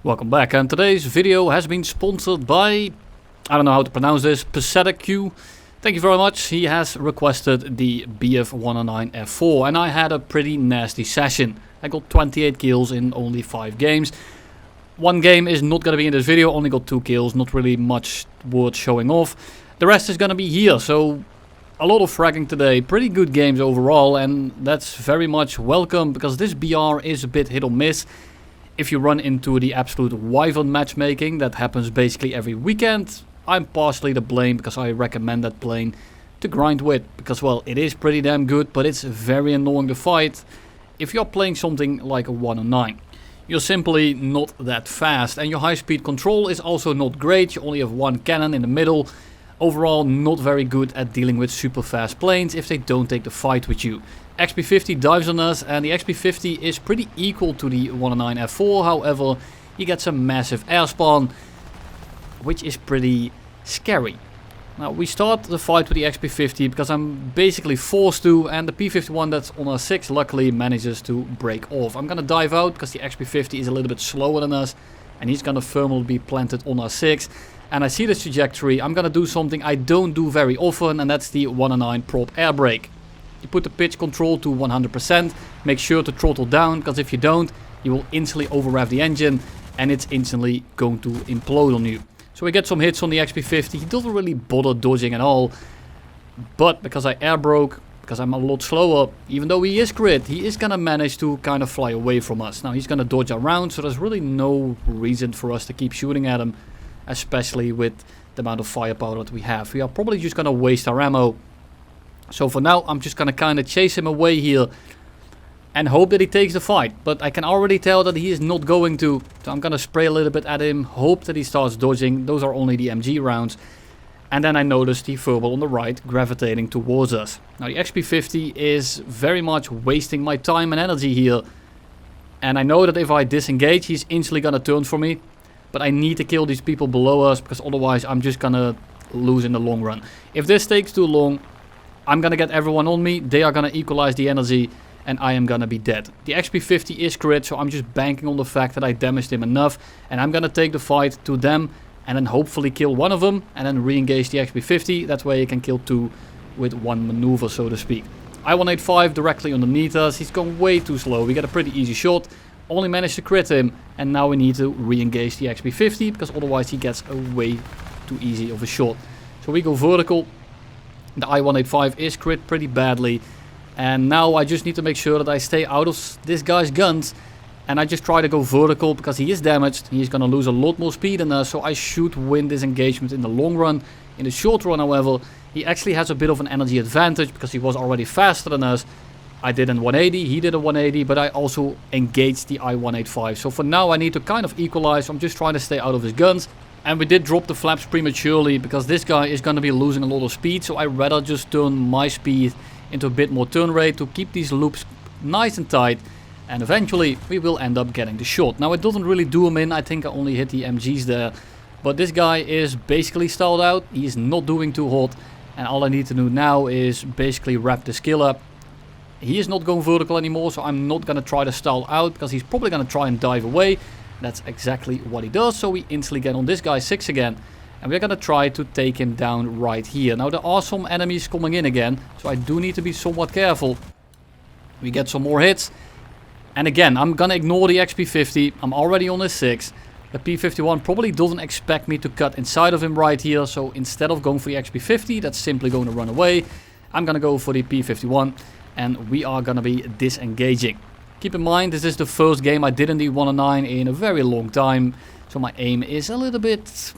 Welcome back, and today's video has been sponsored by, I don't know how to pronounce this, Pathetic Q. Thank you very much. He has requested the BF-109 F-4 and I had a pretty nasty session. I got 28 kills in only 5 games. One game is not going to be in this video, only got 2 kills, not really much worth showing off. The rest is going to be here, so a lot of fragging today, pretty good games overall, and that's very much welcome because this BR is a bit hit or miss. If you run into the absolute wyvern matchmaking that happens basically every weekend, I'm partially to blame because I recommend that plane to grind with. Because, well, it is pretty damn good, but it's very annoying to fight if you're playing something like a 109. You're simply not that fast, and your high speed control is also not great. You only have one cannon in the middle. Overall, not very good at dealing with super fast planes if they don't take the fight with you. XP50 dives on us, and the XP50 is pretty equal to the 109 F4, however, he gets a massive airspawn, which is pretty scary. Now, we start the fight with the XP50 because I'm basically forced to, and the P51 that's on our 6 luckily manages to break off. I'm gonna dive out because the XP50 is a little bit slower than us, and he's gonna firmly be planted on our 6. And I see this trajectory. I'm gonna do something I don't do very often, and that's the 109 prop air brake. You put the pitch control to 100%, make sure to throttle down, because if you don't, you will instantly overrev the engine and it's instantly going to implode on you. So we get some hits on the XP50, he doesn't really bother dodging at all, but because I air broke, because I'm a lot slower, even though he is crit, he is gonna manage to kind of fly away from us. Now he's gonna dodge around, so there's really no reason for us to keep shooting at him, especially with the amount of firepower that we have. We are probably just gonna waste our ammo. So for now, I'm just gonna kind of chase him away here and hope that he takes the fight. But I can already tell that he is not going to. So I'm gonna spray a little bit at him, hope that he starts dodging. Those are only the MG rounds. And then I noticed the Verbal on the right gravitating towards us. Now the XP50 is very much wasting my time and energy here. And I know that if I disengage, he's instantly gonna turn for me. But I need to kill these people below us, because otherwise I'm just gonna lose in the long run. If this takes too long, I'm gonna get everyone on me, they are gonna equalize the energy, and I am gonna be dead. The XP50 is crit, so I'm just banking on the fact that I damaged him enough, and I'm gonna take the fight to them, and then hopefully kill one of them, and then re-engage the XP50. That way you can kill 2 with 1 maneuver, so to speak. I-185 directly underneath us, he's going way too slow. We get a pretty easy shot, only managed to crit him, and now we need to re-engage the XP50, because otherwise he gets a way too easy of a shot. So we go vertical. The I-185 is crit pretty badly, and now I just need to make sure that I stay out of this guy's guns, and I just try to go vertical because he is damaged. He's gonna lose a lot more speed than us, so I should win this engagement in the long run. In the short run, however, he actually has a bit of an energy advantage because he was already faster than us. I did a 180, he did a 180, but I also engaged the I-185. So for now I need to kind of equalize, so I'm just trying to stay out of his guns. And we did drop the flaps prematurely because this guy is going to be losing a lot of speed. So I'd rather just turn my speed into a bit more turn rate to keep these loops nice and tight. And eventually we will end up getting the shot. Now it doesn't really do him in. I think I only hit the MGs there. But this guy is basically stalled out. He is not doing too hot. And all I need to do now is basically wrap the skill up. He is not going vertical anymore. So I'm not going to try to stall out because he's probably going to try and dive away. That's exactly what he does, so we instantly get on this guy 6 again. And we're gonna try to take him down right here. Now there are some enemies coming in again, so I do need to be somewhat careful. We get some more hits. And again, I'm gonna ignore the XP50. I'm already on his 6. The P51 probably doesn't expect me to cut inside of him right here. So instead of going for the XP50, that's simply going to run away. I'm gonna go for the P51, and we are gonna be disengaging. Keep in mind, this is the first game I did in the 109 in a very long time, so my aim is a little bit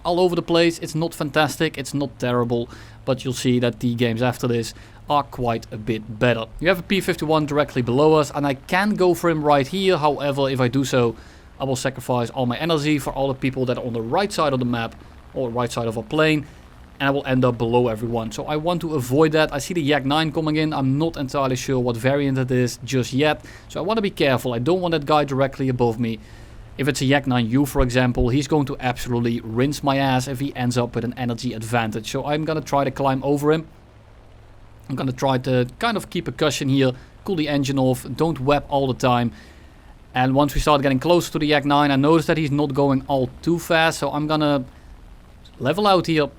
all over the place. It's not fantastic, it's not terrible, but you'll see that the games after this are quite a bit better. You have a P51 directly below us, and I can go for him right here. However, if I do so, I will sacrifice all my energy for all the people that are on the right side of the map, or right side of our plane, and I will end up below everyone. So I want to avoid that. I see the Yak 9 coming in. I'm not entirely sure what variant it is just yet. So I want to be careful. I don't want that guy directly above me. If it's a Yak 9U, for example, he's going to absolutely rinse my ass if he ends up with an energy advantage. So I'm going to try to climb over him. I'm going to try to kind of keep a cushion here, cool the engine off, don't web all the time. And once we start getting closer to the Yak 9, I notice that he's not going all too fast. So I'm gonna level out here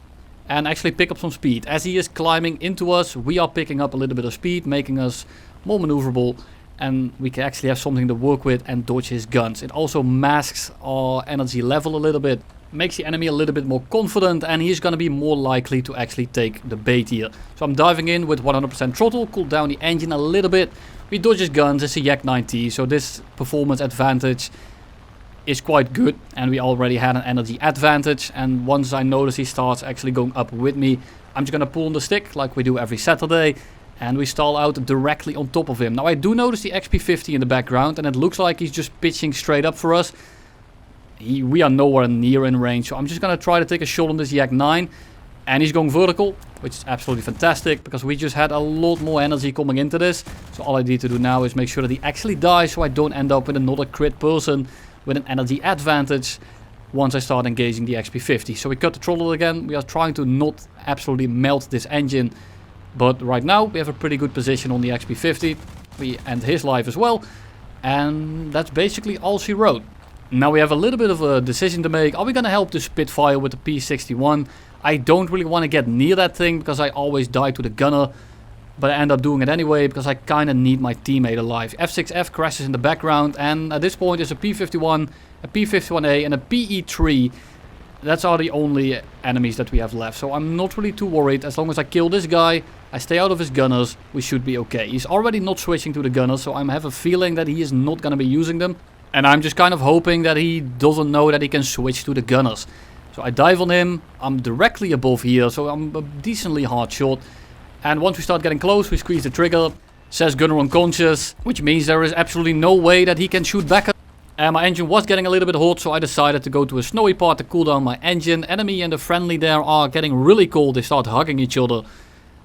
and actually pick up some speed. As he is climbing into us, we are picking up a little bit of speed, making us more maneuverable. And we can actually have something to work with and dodge his guns. It also masks our energy level a little bit. Makes the enemy a little bit more confident, and he's going to be more likely to actually take the bait here. So I'm diving in with 100% throttle, cool down the engine a little bit. We dodge his guns, it's a Yak 9T, so this performance advantage is quite good. And we already had an energy advantage, and once I notice he starts actually going up with me, I'm just going to pull on the stick like we do every Saturday. And we stall out directly on top of him. Now I do notice the XP50 in the background, and it looks like he's just pitching straight up for us. We are nowhere near in range, so I'm just going to try to take a shot on this Yak 9. And he's going vertical, which is absolutely fantastic, because we just had a lot more energy coming into this. So all I need to do now is make sure that he actually dies, so I don't end up with another crit person with an energy advantage once I start engaging the XP50. So we cut the throttle again. We are trying to not absolutely melt this engine. But right now we have a pretty good position on the XP50. We end his life as well. And that's basically all she wrote. Now we have a little bit of a decision to make. Are we going to help the Spitfire with the P61? I don't really want to get near that thing because I always die to the gunner. But I end up doing it anyway because I kind of need my teammate alive. F6F crashes in the background. And at this point there's a P51, a P51A and a PE3. That's are the only enemies that we have left. So I'm not really too worried. As long as I kill this guy, I stay out of his gunners, we should be okay. He's already not switching to the gunners, so I have a feeling that he is not going to be using them. And I'm just kind of hoping that he doesn't know that he can switch to the gunners. So I dive on him. I'm directly above here, so I'm a decently hard shot. And once we start getting close, we squeeze the trigger. Says gunner unconscious, which means there is absolutely no way that he can shoot back. And my engine was getting a little bit hot, so I decided to go to a snowy part to cool down my engine. Enemy and the friendly there are getting really cold. They start hugging each other.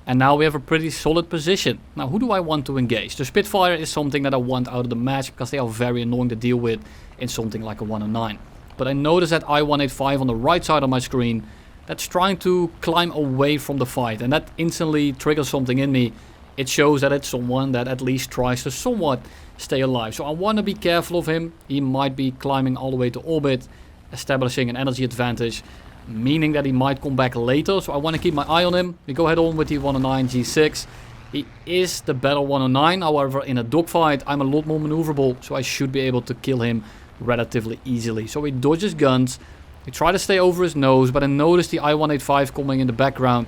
And now we have a pretty solid position. Now who do I want to engage? The Spitfire is something that I want out of the match because they are very annoying to deal with in something like a 109. But I notice that I-185 on the right side of my screen that's trying to climb away from the fight. And that instantly triggers something in me. It shows that it's someone that at least tries to somewhat stay alive. So I want to be careful of him. He might be climbing all the way to orbit, establishing an energy advantage, meaning that he might come back later. So I want to keep my eye on him. We go head on with the 109 G6. He is the better 109. However, in a dogfight, I'm a lot more maneuverable, so I should be able to kill him relatively easily. So we dodge his guns. We try to stay over his nose, but I notice the I-185 coming in the background.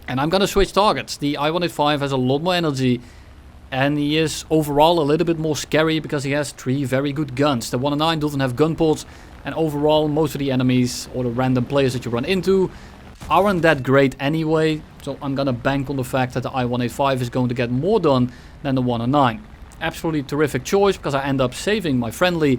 And I'm going to switch targets. The I-185 has a lot more energy. And he is overall a little bit more scary because he has 3 very good guns. The 109 doesn't have gun ports. And overall, most of the enemies or the random players that you run into aren't that great anyway. So I'm going to bank on the fact that the I-185 is going to get more done than the 109. Absolutely terrific choice because I end up saving my friendly.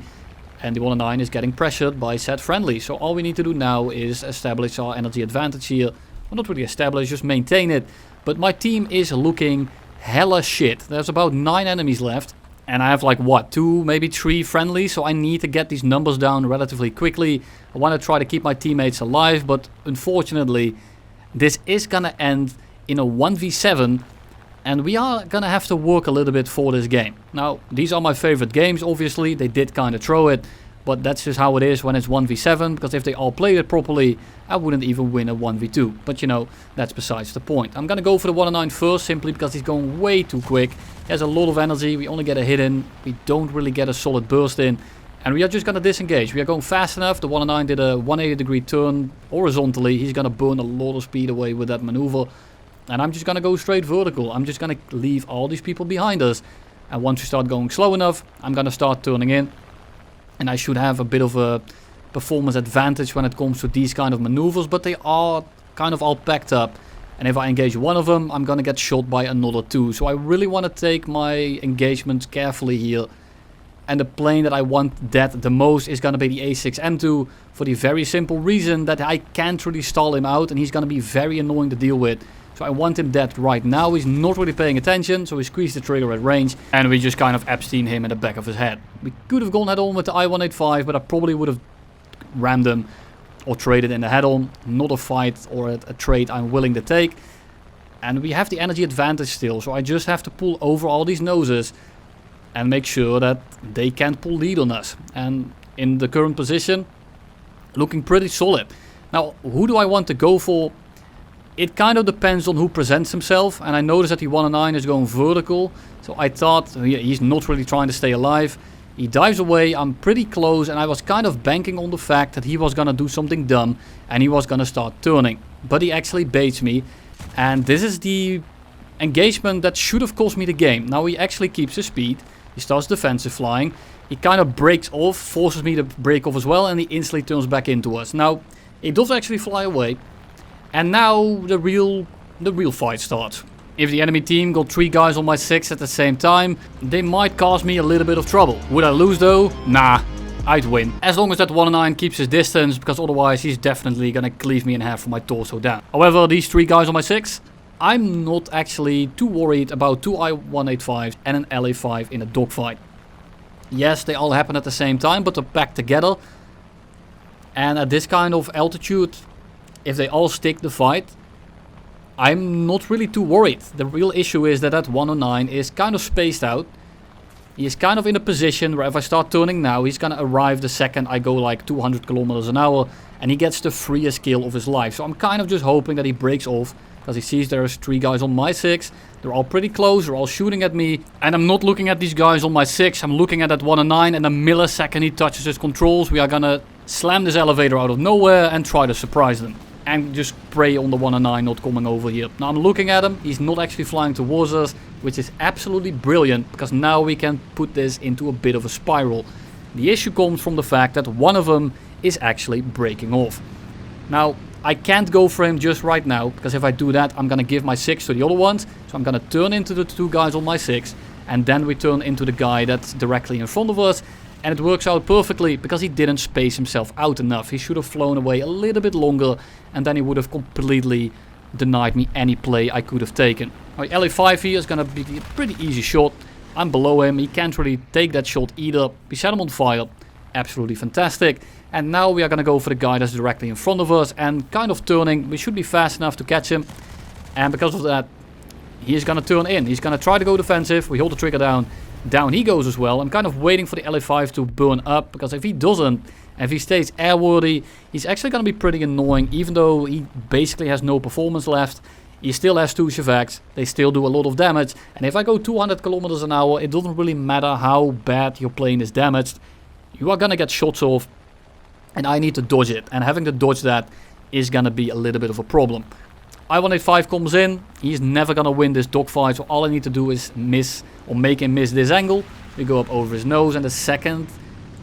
And the 109 is getting pressured by said friendly. So all we need to do now is establish our energy advantage here. Well, not really establish, just maintain it. But my team is looking hella shit. There's about 9 enemies left. And I have like what, 2, maybe 3 friendlies. So I need to get these numbers down relatively quickly. I want to try to keep my teammates alive. But unfortunately, this is going to end in a 1v7. And we are going to have to work a little bit for this game. Now, these are my favorite games, obviously. They did kind of throw it. But that's just how it is when it's 1v7. Because if they all played it properly, I wouldn't even win a 1v2. But you know, that's besides the point. I'm going to go for the 109 first, simply because he's going way too quick. He has a lot of energy. We only get a hit in. We don't really get a solid burst in. And we are just going to disengage. We are going fast enough. The 109 did a 180-degree turn horizontally. He's going to burn a lot of speed away with that maneuver. And I'm just going to go straight vertical. I'm just going to leave all these people behind us. And once we start going slow enough, I'm going to start turning in. And I should have a bit of a performance advantage when it comes to these kind of maneuvers. But they are kind of all packed up. And if I engage one of them, I'm going to get shot by another 2. So I really want to take my engagements carefully here. And the plane that I want dead the most is going to be the A6M2. For the very simple reason that I can't really stall him out. And he's going to be very annoying to deal with. So I want him dead right now. He's not really paying attention. So we squeeze the trigger at range. And we just kind of Epstein him in the back of his head. We could have gone head on with the I-185. But I probably would have rammed him. Or traded in the head on. Not a fight or a trade I'm willing to take. And we have the energy advantage still. So I just have to pull over all these noses. and make sure that they can't pull lead on us. And in the current position, looking pretty solid. Now, who do I want to go for? It kind of depends on who presents himself, and I noticed that the 109 is going vertical, so I thought he's not really trying to stay alive. He dives away, I'm pretty close, and I was kind of banking on the fact that he was gonna do something dumb and he was gonna start turning. But he actually baits me, and this is the engagement that should have cost me the game. Now he actually keeps his speed, he starts defensive flying, he kind of breaks off, forces me to break off as well, and he instantly turns back into us. Now, he does actually fly away, and now the real fight starts. If the enemy team got 3 guys on my 6 at the same time, they might cause me a little bit of trouble. Would I lose though? Nah, I'd win. As long as that 109 keeps his distance, because otherwise he's definitely gonna cleave me in half from my torso down. However, these 3 guys on my 6, I'm not actually too worried about 2 I-185s and an LA-5 in a dogfight. Yes, they all happen at the same time, but they're packed together. And at this kind of altitude, if they all stick the fight, I'm not really too worried. The real issue is that 109 is kind of spaced out. He is kind of in a position where if I start turning now, he's gonna arrive the second I go like 200 kilometers an hour, and he gets the freest kill of his life. So I'm kind of just hoping that he breaks off, because he sees there's 3 guys on my 6. They're all pretty close, they're all shooting at me, and I'm not looking at these guys on my 6. I'm looking at that 109, and the millisecond he touches his controls, we are gonna slam this elevator out of nowhere and try to surprise them. And just prey on the 109 not coming over here. Now I'm looking at him, he's not actually flying towards us, which is absolutely brilliant, because now we can put this into a bit of a spiral. The issue comes from the fact that one of them is actually breaking off. Now, I can't go for him just right now, because if I do that, I'm gonna give my 6 to the other ones. So I'm gonna turn into the 2 guys on my 6, and then we turn into the guy that's directly in front of us. And it works out perfectly, because he didn't space himself out enough. He should have flown away a little bit longer, and then he would have completely denied me any play I could have taken. Now, LA5 here is gonna be a pretty easy shot. I'm below him, he can't really take that shot either. We set him on fire, absolutely fantastic. And now we are gonna go for the guy that's directly in front of us, and kind of turning. We should be fast enough to catch him, and because of that, he's gonna turn in. He's gonna try to go defensive. We hold the trigger down. Down he goes as well. I'm kind of waiting for the LA5 to burn up, because if he doesn't, if he stays airworthy, he's actually going to be pretty annoying. Even though he basically has no performance left, he still has 2 Shavacs. They still do a lot of damage, and if I go 200 kilometers an hour, it doesn't really matter how bad your plane is damaged. You are going to get shots off, and I need to dodge it, and having to dodge that is going to be a little bit of a problem. I-185 comes in, he's never gonna win this dogfight, so all I need to do is miss, or make him miss this angle. We go up over his nose, and the second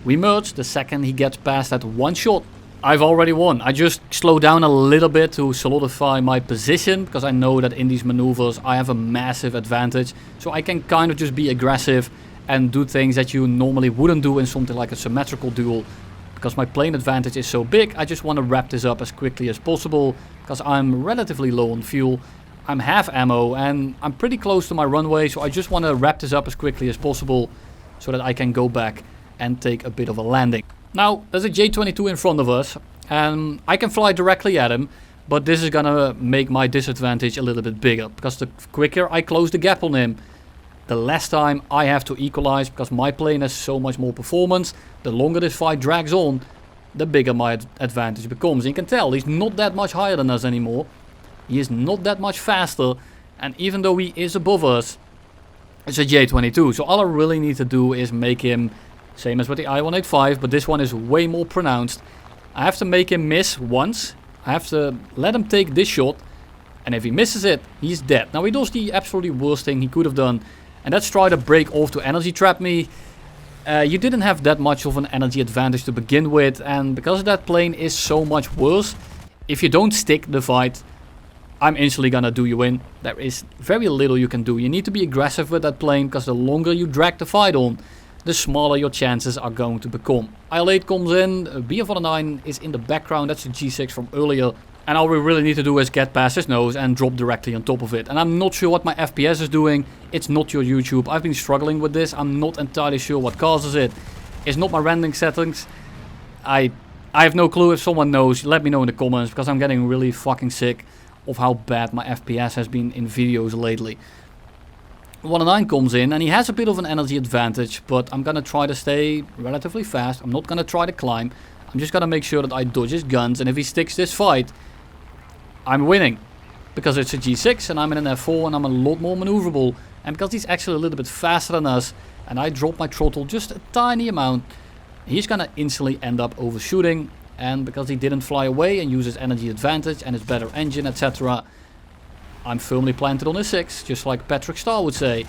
we merge, the second he gets past that 1 shot, I've already won. I just slow down a little bit to solidify my position, because I know that in these maneuvers I have a massive advantage. So I can kind of just be aggressive and do things that you normally wouldn't do in something like a symmetrical duel. Because my plane advantage is so big, I just want to wrap this up as quickly as possible, because I'm relatively low on fuel, I'm half ammo, and I'm pretty close to my runway, so I just want to wrap this up as quickly as possible, so that I can go back and take a bit of a landing. Now, there's a J-22 in front of us, and I can fly directly at him, but this is gonna make my disadvantage a little bit bigger, because the quicker I close the gap on him, the less time I have to equalize, because my plane has so much more performance. The longer this fight drags on, the bigger my advantage becomes. And you can tell, he's not that much higher than us anymore. He is not that much faster. And even though he is above us, it's a J-22. So all I really need to do is make him, same as with the I-185, but this one is way more pronounced. I have to make him miss once. I have to let him take this shot. And if he misses it, he's dead. Now he does the absolutely worst thing he could have done. And that's try to break off to energy trap me. You didn't have that much of an energy advantage to begin with, and because that plane is so much worse, if you don't stick the fight, I'm instantly gonna do you in. There is very little you can do. You need to be aggressive with that plane, because the longer you drag the fight on, the smaller your chances are going to become. IL-8 comes in, BF-109 is in the background, that's the G6 from earlier. And all we really need to do is get past his nose and drop directly on top of it. And I'm not sure what my FPS is doing. It's not your YouTube. I've been struggling with this. I'm not entirely sure what causes it. It's not my rendering settings. I have no clue. If someone knows, let me know in the comments, because I'm getting really fucking sick of how bad my FPS has been in videos lately. 109 comes in and he has a bit of an energy advantage, but I'm gonna try to stay relatively fast. I'm not gonna try to climb. I'm just gonna make sure that I dodge his guns, and if he sticks this fight, I'm winning. Because it's a G6 and I'm in an F4 and I'm a lot more maneuverable. And because he's actually a little bit faster than us and I drop my throttle just a tiny amount, he's gonna instantly end up overshooting. And because he didn't fly away and use his energy advantage and his better engine, etc., I'm firmly planted on his 6, just like Patrick Star would say.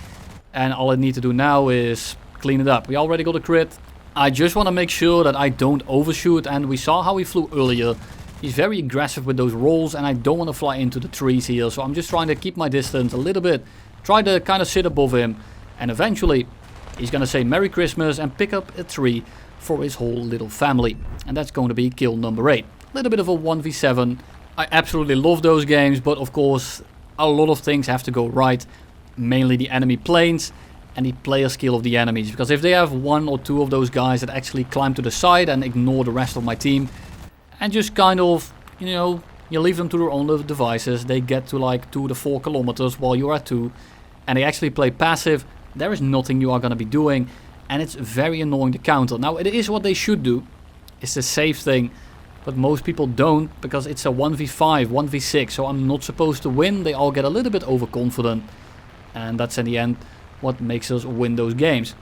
And all I need to do now is clean it up. We already got a crit. I just want to make sure that I don't overshoot, and we saw how he flew earlier. He's very aggressive with those rolls, and I don't want to fly into the trees here. So I'm just trying to keep my distance a little bit. Try to kind of sit above him. And eventually, he's going to say Merry Christmas and pick up a tree for his whole little family. And that's going to be kill number 8. A little bit of a 1v7. I absolutely love those games, but of course, a lot of things have to go right. Mainly the enemy planes and the player skill of the enemies. Because if they have 1 or 2 of those guys that actually climb to the side and ignore the rest of my team, and just kind of, you know, you leave them to their own little devices. They get to like 2 to 4 kilometers while you're at 2. And they actually play passive. There is nothing you are going to be doing. And it's very annoying to counter. Now, it is what they should do. It's the safe thing. But most people don't, because it's a 1v5, 1v6. So I'm not supposed to win. They all get a little bit overconfident. And that's in the end what makes us win those games.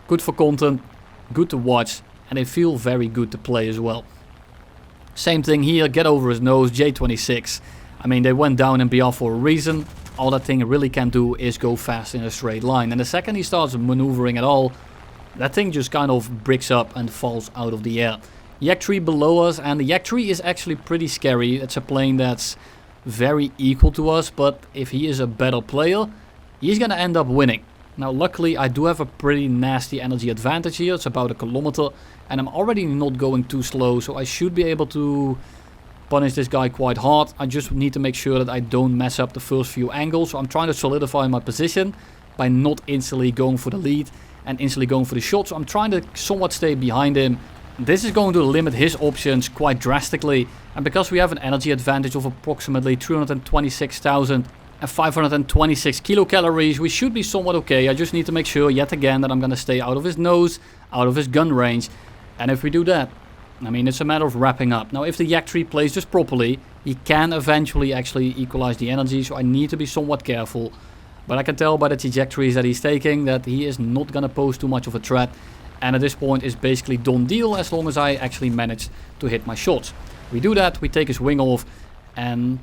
Good for content. Good to watch. And they feel very good to play as well. Same thing here, get over his nose, J26. I mean, they went down in BR for a reason. All that thing really can do is go fast in a straight line. And the second he starts maneuvering at all, that thing just kind of bricks up and falls out of the air. Yak 3 below us, and the Yak 3 is actually pretty scary. It's a plane that's very equal to us, but if he is a better player, he's gonna end up winning. Now luckily I do have a pretty nasty energy advantage here. It's about 1 kilometer. And I'm already not going too slow, so I should be able to punish this guy quite hard. I just need to make sure that I don't mess up the first few angles. So I'm trying to solidify my position by not instantly going for the lead and instantly going for the shot. So I'm trying to somewhat stay behind him. This is going to limit his options quite drastically. And because we have an energy advantage of approximately 326,526 kilocalories, we should be somewhat okay. I just need to make sure yet again that I'm going to stay out of his nose, out of his gun range. And if we do that, I mean, it's a matter of wrapping up. Now, if the Yak 3 plays this properly, he can eventually actually equalize the energy. So I need to be somewhat careful. But I can tell by the trajectories that he's taking that he is not going to pose too much of a threat. And at this point, it's basically done deal as long as I actually manage to hit my shots. We do that, we take his wing off, and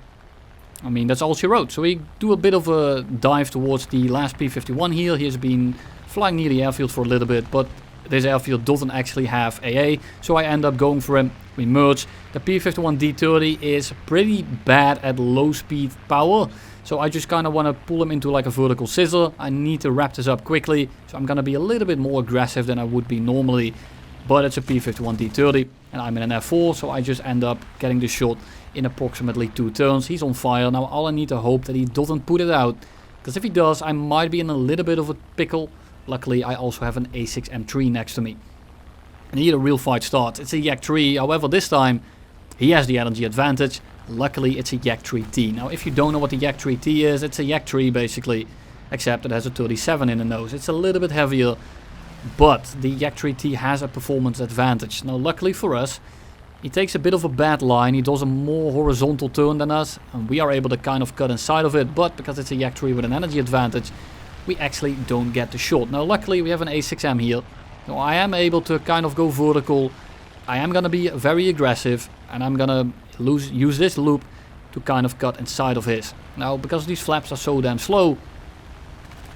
I mean, that's all she wrote. So we do a bit of a dive towards the last P-51 here. He has been flying near the airfield for a little bit, but this airfield doesn't actually have AA, so I end up going for him. We merge. The P-51 D30 is pretty bad at low speed power, so I just kind of want to pull him into like a vertical scissor. I need to wrap this up quickly, so I'm going to be a little bit more aggressive than I would be normally. But it's a P-51 D30, and I'm in an F4, so I just end up getting the shot in approximately 2 turns. He's on fire. Now all I need to hope that he doesn't put it out, because if he does, I might be in a little bit of a pickle. Luckily, I also have an A6 M3 next to me. And here the real fight starts. It's a Yak 3, however this time he has the energy advantage. Luckily it's a Yak 3T. Now if you don't know what the Yak 3T is, it's a Yak 3 basically, except it has a 37 in the nose. It's a little bit heavier, but the Yak 3T has a performance advantage. Now luckily for us, he takes a bit of a bad line. He does a more horizontal turn than us, and we are able to kind of cut inside of it. But because it's a Yak 3 with an energy advantage, we actually don't get the shot. Now luckily we have an A6M here. Now I am able to kind of go vertical. I am going to be very aggressive, and I'm going to use this loop to kind of cut inside of his. Now because these flaps are so damn slow,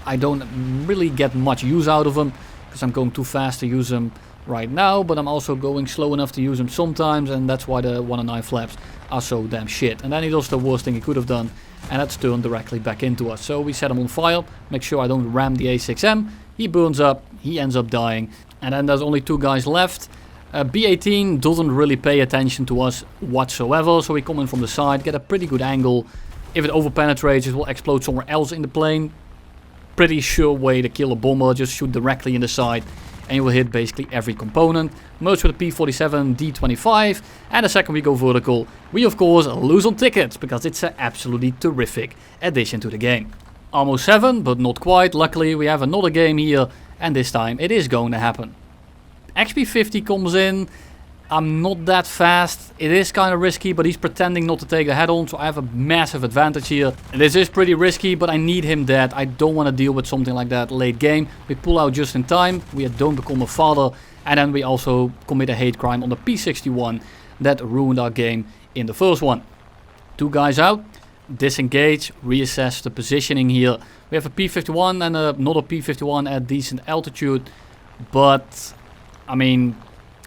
I don't really get much use out of them, because I'm going too fast to use them right now, but I'm also going slow enough to use them sometimes, and that's why the 109 flaps are so damn shit. And then he does the worst thing he could have done, and that's turned directly back into us. So we set him on fire, make sure I don't ram the A6M, he burns up, he ends up dying, and then there's only 2 guys left. B-18 doesn't really pay attention to us whatsoever, so we come in from the side, get a pretty good angle. If it overpenetrates, it will explode somewhere else in the plane. Pretty sure way to kill a bomber, just shoot directly in the side, and you will hit basically every component. Merge with the P-47 D25, and the second we go vertical, we of course lose on tickets, because it's an absolutely terrific addition to the game. Almost 7, but not quite. Luckily, we have another game here, and this time it is going to happen. XP 50 comes in. I'm not that fast. It is kind of risky, but he's pretending not to take the head-on, so I have a massive advantage here. This is pretty risky, but I need him dead. I don't want to deal with something like that late game. We pull out just in time. We don't become a father, and then we also commit a hate crime on the P61 that ruined our game in the first one. 2 guys out. Disengage, reassess the positioning here. We have a P51 and another P51 at decent altitude, but I mean,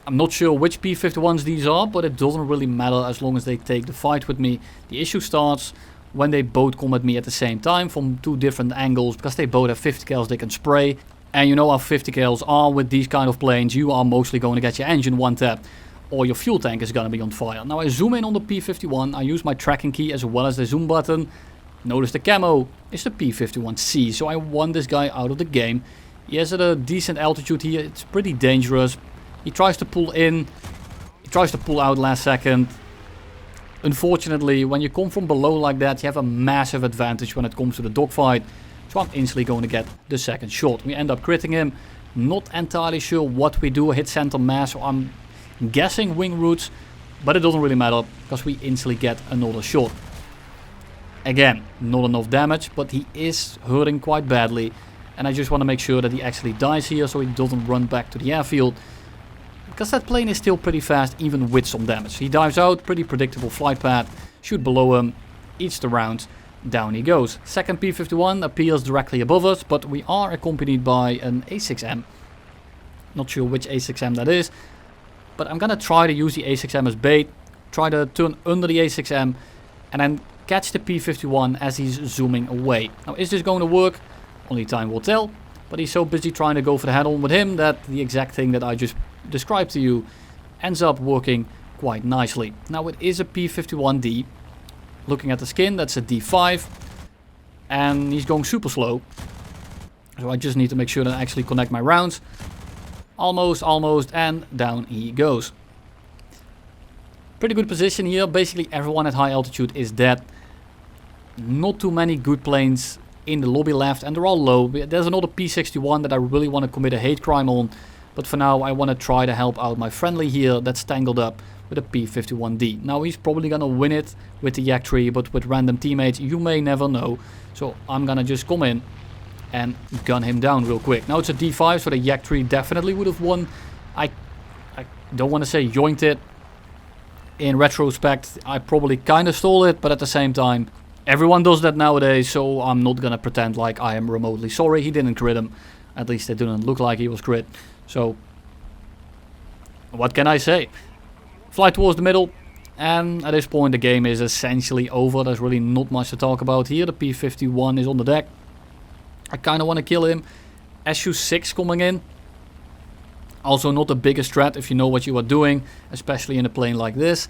I'm not sure which P51s these are, but it doesn't really matter as long as they take the fight with me. The issue starts when they both come at me at the same time from 2 different angles, because they both have 50 cals they can spray, and you know how 50 cals are with these kind of planes. You are mostly going to get your engine one tap, or your fuel tank is going to be on fire. Now I zoom in on the P51, I use my tracking key as well as the zoom button. Notice the camo is the P51C, so I want this guy out of the game. He is at a decent altitude here, it's pretty dangerous. He tries to pull in, he tries to pull out last second. Unfortunately, when you come from below like that, you have a massive advantage when it comes to the dogfight. So I'm instantly going to get the second shot. We end up critting him, not entirely sure what we do, hit center mass, so I'm guessing wing routes, but it doesn't really matter because we instantly get another shot. Again, not enough damage, but he is hurting quite badly, and I just want to make sure that he actually dies here so he doesn't run back to the airfield, because that plane is still pretty fast even with some damage. He dives out, pretty predictable flight path, shoot below him, eats the round, down he goes. Second P51 appears directly above us, but we are accompanied by an A6M. Not sure which A6M that is, but I'm gonna try to use the A6M as bait, try to turn under the A6M, and then catch the P51 as he's zooming away. Now, is this going to work? Only time will tell, but he's so busy trying to go for the head-on with him that the exact thing that I just described to you ends up working quite nicely. Now, it is a P51D. Looking at the skin, that's a D5, and he's going super slow. So I just need to make sure that I actually connect my rounds. Almost, and down he goes. Pretty good position here. Basically everyone at high altitude is dead. Not too many good planes in the lobby left, and they're all low. There's another P61 that I really want to commit a hate crime on, but for now I want to try to help out my friendly here that's tangled up with a P51D. Now he's probably gonna win it with the Yak 3, but with random teammates you may never know. So I'm gonna just come in and gun him down real quick. Now it's a D5, so the Yak 3 definitely would have won. I don't want to say yoinked it. In retrospect, I probably kind of stole it, but at the same time, everyone does that nowadays, so I'm not gonna pretend like I am remotely sorry. He didn't crit him. At least it didn't look like he was crit. So, what can I say? Fly towards the middle, and at this point the game is essentially over. There's really not much to talk about here. The P51 is on the deck. I kind of want to kill him. SU6 coming in. Also not the biggest threat if you know what you are doing, especially in a plane like this.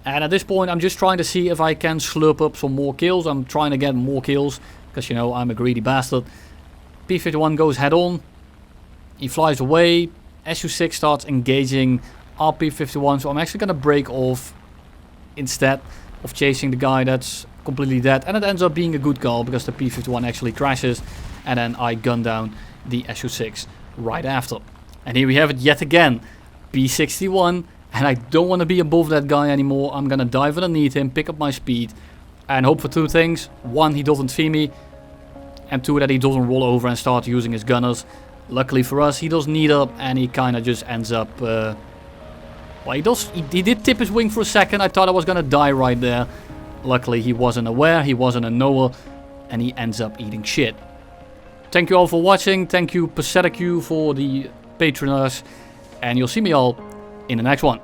And at this point I'm just trying to see if I can slurp up some more kills. I'm trying to get more kills because, you know, I'm a greedy bastard. P51 goes head on. He flies away. SU6 starts engaging our P51, so I'm actually going to break off instead of chasing the guy that's completely dead. And it ends up being a good call because the P51 actually crashes, and then I gun down the SU6 right after. And here we have it yet again, P61, and I don't want to be above that guy anymore. I'm gonna dive underneath him, pick up my speed, and hope for 2 things. 1, he doesn't see me, and 2, that he doesn't roll over and start using his gunners. Luckily for us, he does neither, and he kind of just ends up... well, he did tip his wing for a second. I thought I was gonna die right there. Luckily, he wasn't aware, he wasn't a knower, and he ends up eating shit. Thank you all for watching. Thank you, Pacific for the patronage, and you'll see me all in the next one.